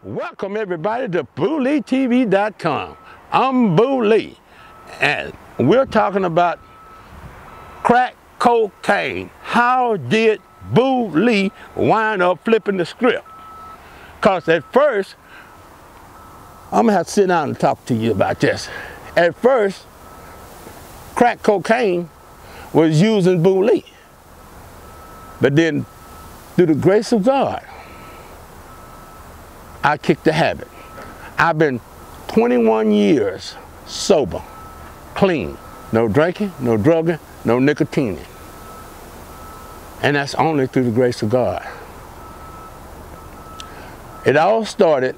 Welcome everybody to BooLeeTV.com. I'm Boo Lee, and we're talking about crack cocaine. How did Boo Lee wind up flipping the script? Because at first, I'm gonna have to sit down and talk to you about this. At first, crack cocaine was using Boo Lee. But then, through the grace of God, I kicked the habit. I've been 21 years sober, clean, no drinking, no drugging, no nicotine. And that's only through the grace of God. It all started,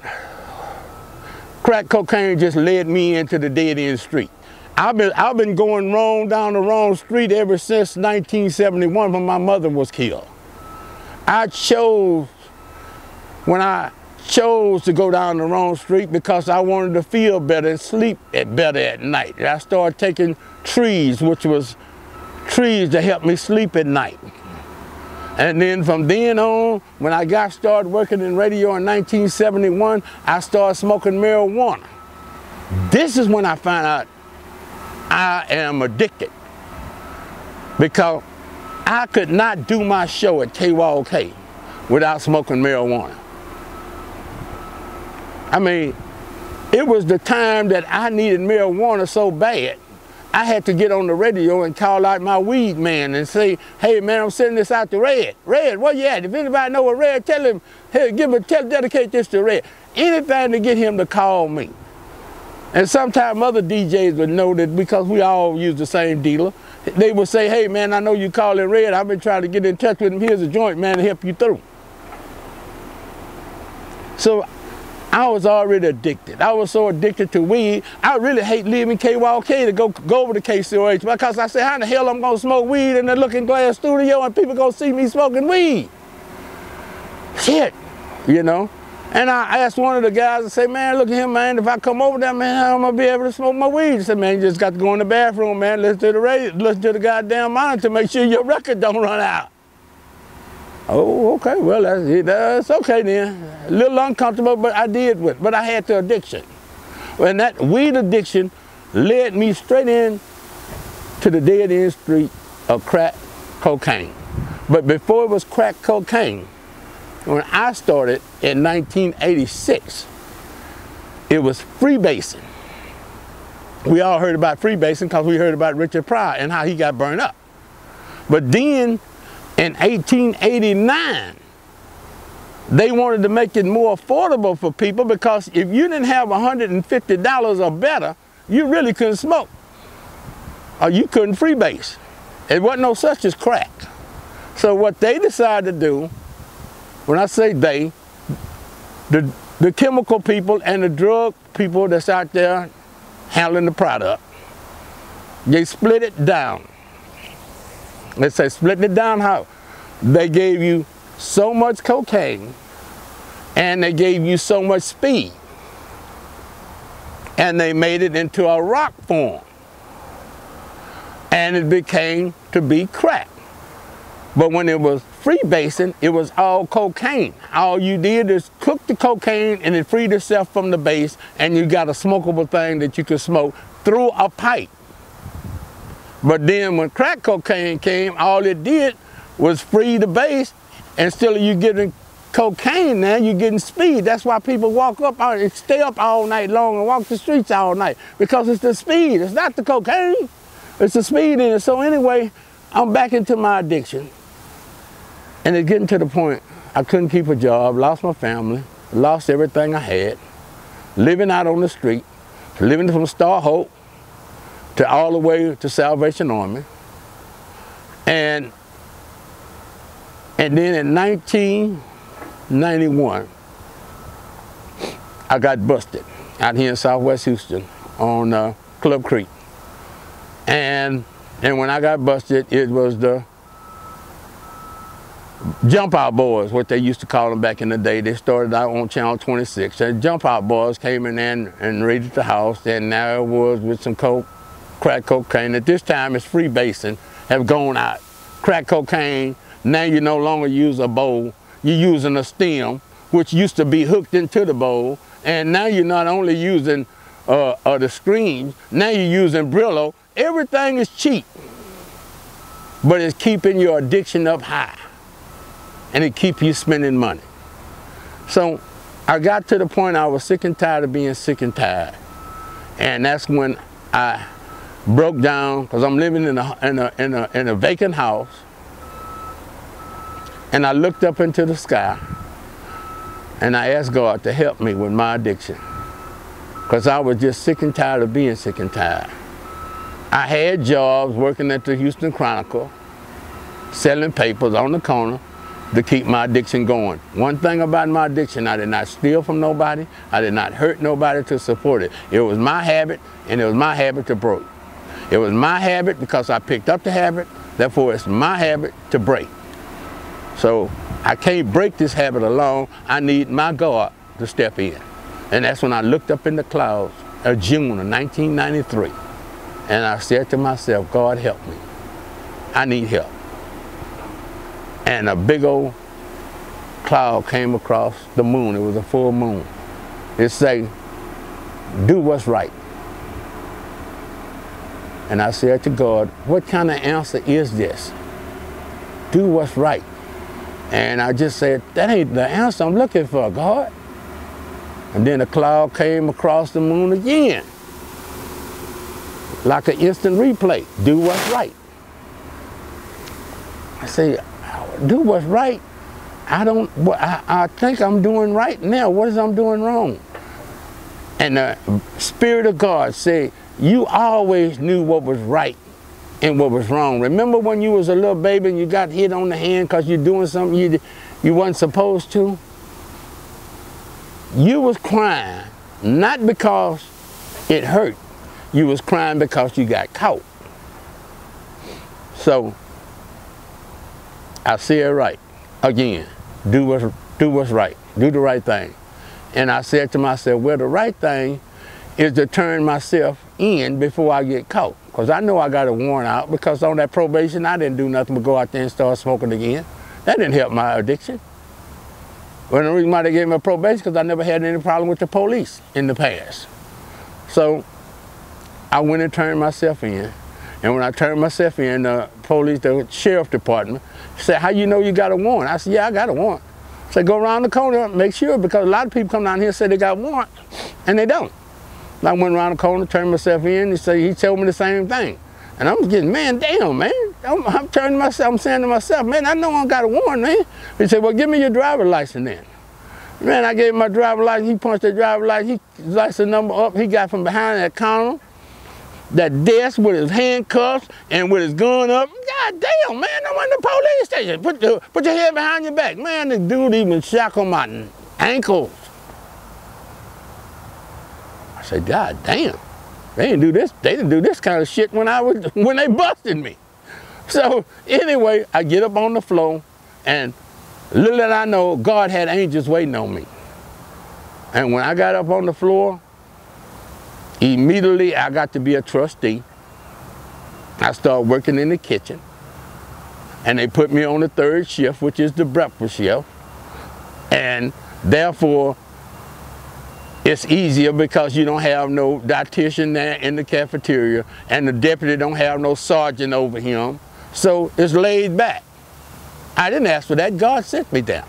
crack cocaine just led me into the dead end street. I've been going wrong down the wrong street ever since 1971 when my mother was killed. When I chose to go down the wrong street because I wanted to feel better and sleep better at night. I started taking trees, which was trees to help me sleep at night. And then from then on, when I started working in radio in 1971, I started smoking marijuana. This is when I found out I am addicted, because I could not do my show at KYOK without smoking marijuana. I mean, it was the time that I needed marijuana so bad, I had to get on the radio and call out my weed man and say, hey man, I'm sending this out to Red. Red, where you at? If anybody know where Red, tell him, hey, dedicate this to Red. Anything to get him to call me. And sometimes other DJs would know that because we all use the same dealer. They would say, hey man, I know you calling Red. I've been trying to get in touch with him. Here's a joint, man, to help you through. So I was already addicted. I was so addicted to weed, I really hate leaving KYOK to go over to KCOH, because I said, how in the hell I'm gonna smoke weed in the Looking Glass studio and people gonna see me smoking weed? Shit, you know? And I asked one of the guys, I say, man, look at him, man, if I come over there, man, how am I gonna be able to smoke my weed? He said, man, you just got to go in the bathroom, man, listen to the radio, listen to the goddamn monitor to make sure your record don't run out. Oh, okay, well, that's okay then. A little uncomfortable, but I did it. But I had the addiction. And that weed addiction led me straight in to the dead end street of crack cocaine. But before it was crack cocaine, when I started in 1986, it was freebasing. We all heard about freebasing because we heard about Richard Pryor and how he got burned up. But then, in 1889, they wanted to make it more affordable for people, because if you didn't have $150 or better, you really couldn't smoke, or you couldn't freebase. It wasn't no such as crack. So what they decided to do, when I say they, the chemical people and the drug people that's out there handling the product, they split it down. They say splitting it down how? They gave you so much cocaine and they gave you so much speed, and they made it into a rock form, and it became to be crack. But when it was freebasing, it was all cocaine. All you did is cook the cocaine and it freed itself from the base, and you got a smokable thing that you could smoke through a pipe. But then when crack cocaine came, all it did was free the base. Instead of you getting cocaine now, you're getting speed. That's why people walk up and stay up all night long and walk the streets all night, because it's the speed. It's not the cocaine. It's the speed in it. So anyway, I'm back into my addiction. And it's getting to the point I couldn't keep a job, lost my family, lost everything I had, living out on the street, living from Star Hope to all the way to Salvation Army. And then in 1991, I got busted out here in Southwest Houston on Club Creek. And when I got busted, it was the Jump Out Boys, what they used to call them back in the day. They started out on Channel 26. And Jump Out Boys came in and raided the house, and now it was with some crack cocaine. At this time, it's freebasing, have gone out. Crack cocaine, now you no longer use a bowl, you're using a stem, which used to be hooked into the bowl, and now you're not only using the screens, now you're using Brillo. Everything is cheap, but it's keeping your addiction up high, and it keeps you spending money. So I got to the point I was sick and tired of being sick and tired, and that's when I broke down, because I'm living in a vacant house, and I looked up into the sky, and I asked God to help me with my addiction, because I was just sick and tired of being sick and tired. I had jobs working at the Houston Chronicle, selling papers on the corner to keep my addiction going. One thing about my addiction, I did not steal from nobody, I did not hurt nobody to support it. It was my habit, and it was my habit to break. It was my habit because I picked up the habit, therefore it's my habit to break. So I can't break this habit alone, I need my God to step in. And that's when I looked up in the clouds of June of 1993, and I said to myself, God help me, I need help. And a big old cloud came across the moon. It was a full moon. It said, do what's right. And I said to God, what kind of answer is this? Do what's right. And I just said, that ain't the answer I'm looking for, God. And then a cloud came across the moon again, like an instant replay. Do what's right. I say, do what's right? I think I'm doing right now. What is I'm doing wrong? And the Spirit of God said, you always knew what was right and what was wrong. Remember when you was a little baby and you got hit on the hand because you're doing something you wasn't supposed to? You was crying, not because it hurt. You was crying because you got caught. So I said right again, do what's right, do the right thing. And I said to myself, well, the right thing is to turn myself in before I get caught. Because I know I got a warrant out, because on that probation I didn't do nothing but go out there and start smoking again. That didn't help my addiction. Well, the reason why they gave me a probation is because I never had any problem with the police in the past. So I went and turned myself in. And when I turned myself in, the police, the sheriff department, said, how you know you got a warrant? I said, yeah, I got a warrant. I said, go around the corner, make sure, because a lot of people come down here and say they got a warrant, and they don't. I went around the corner, turned myself in, he told me the same thing. And I'm getting, man, damn, man. I'm turning myself, I'm saying to myself, man, I know I got a warrant, man. He said, well, give me your driver's license then. Man, I gave him my driver's license, he punched that driver's license, his license number up, he got from behind that counter, that desk with his handcuffs and with his gun up. God damn, man, I'm in the police station. Put your head behind your back. Man, this dude even shackled my ankles. I said, God damn, they didn't do this kind of shit when they busted me. So anyway, I get up on the floor, and little did I know, God had angels waiting on me. And when I got up on the floor, immediately I got to be a trustee. I started working in the kitchen, and they put me on the third shift, which is the breakfast shift. And therefore, it's easier because you don't have no dietitian there in the cafeteria, and the deputy don't have no sergeant over him. So it's laid back. I didn't ask for that, God sent me down.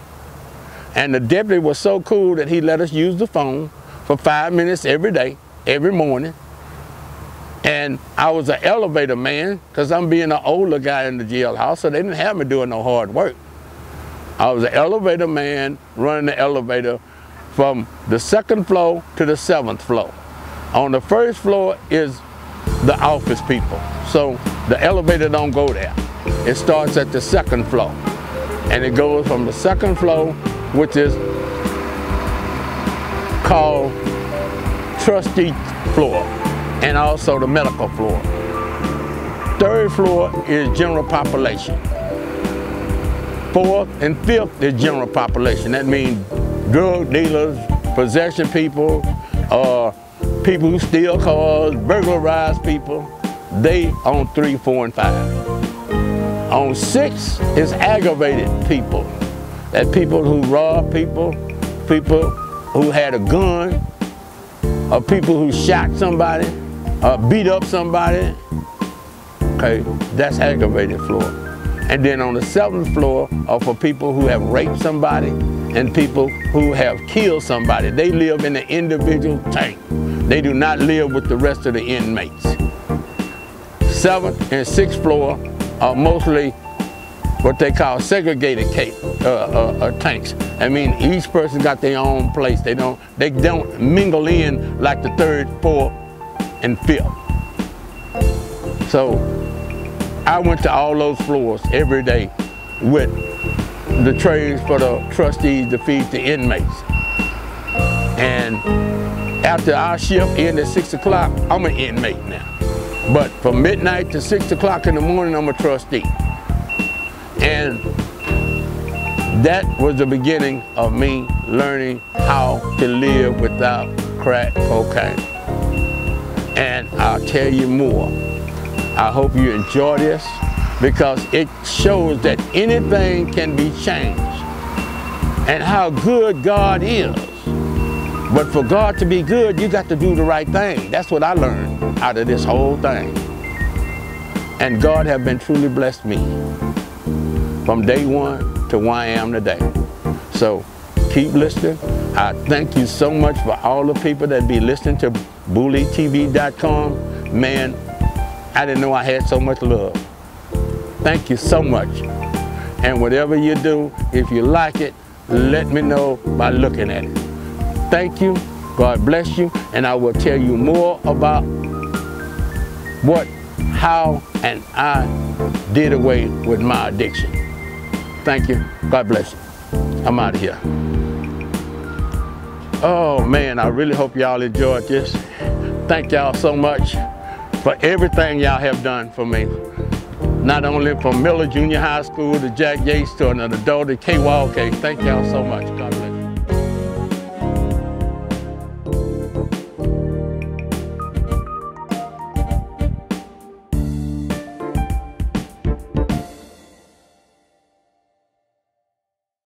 And the deputy was so cool that he let us use the phone for 5 minutes every day, every morning. And I was an elevator man, because I'm being an older guy in the jailhouse, so they didn't have me doing no hard work. I was an elevator man running the elevator from the 2nd floor to the 7th floor. On the 1st floor is the office people, so the elevator don't go there. It starts at the 2nd floor, and it goes from the 2nd floor, which is called trustee floor, and also the medical floor. 3rd floor is general population. 4th and 5th is general population. That means drug dealers, possession people, people who steal cars, burglarize people. They on 3, 4, and 5. On 6 is aggravated people. That people who rob people, people who had a gun, or people who shot somebody, or beat up somebody. Okay, that's aggravated floor. And then on the 7th floor are for people who have raped somebody and people who have killed somebody. They live in an individual tank. They do not live with the rest of the inmates. 7th and 6th floor are mostly what they call segregated tanks. I mean, each person got their own place. They don't mingle in like the 3rd, 4th, and 5th. So I went to all those floors every day with the trays for the trustees to feed the inmates. And after our shift ended at 6 o'clock, I'm an inmate now. But from midnight to 6 o'clock in the morning, I'm a trustee. And that was the beginning of me learning how to live without crack cocaine. And I'll tell you more. I hope you enjoy this because it shows that anything can be changed and how good God is. But for God to be good, you got to do the right thing. That's what I learned out of this whole thing. And God has been truly blessed me from day one to where I am today. So keep listening. I thank you so much for all the people that be listening to BullyTV.com. Man, I didn't know I had so much love. Thank you so much. And whatever you do, if you like it, let me know by looking at it. Thank you. God bless you. And I will tell you more about what, how, and I did away with my addiction. Thank you. God bless you. I'm out of here. Oh man, I really hope y'all enjoyed this. Thank y'all so much for everything y'all have done for me. Not only from Miller Junior High School to Jack Yates to an adult at KYK. Thank y'all so much. God bless.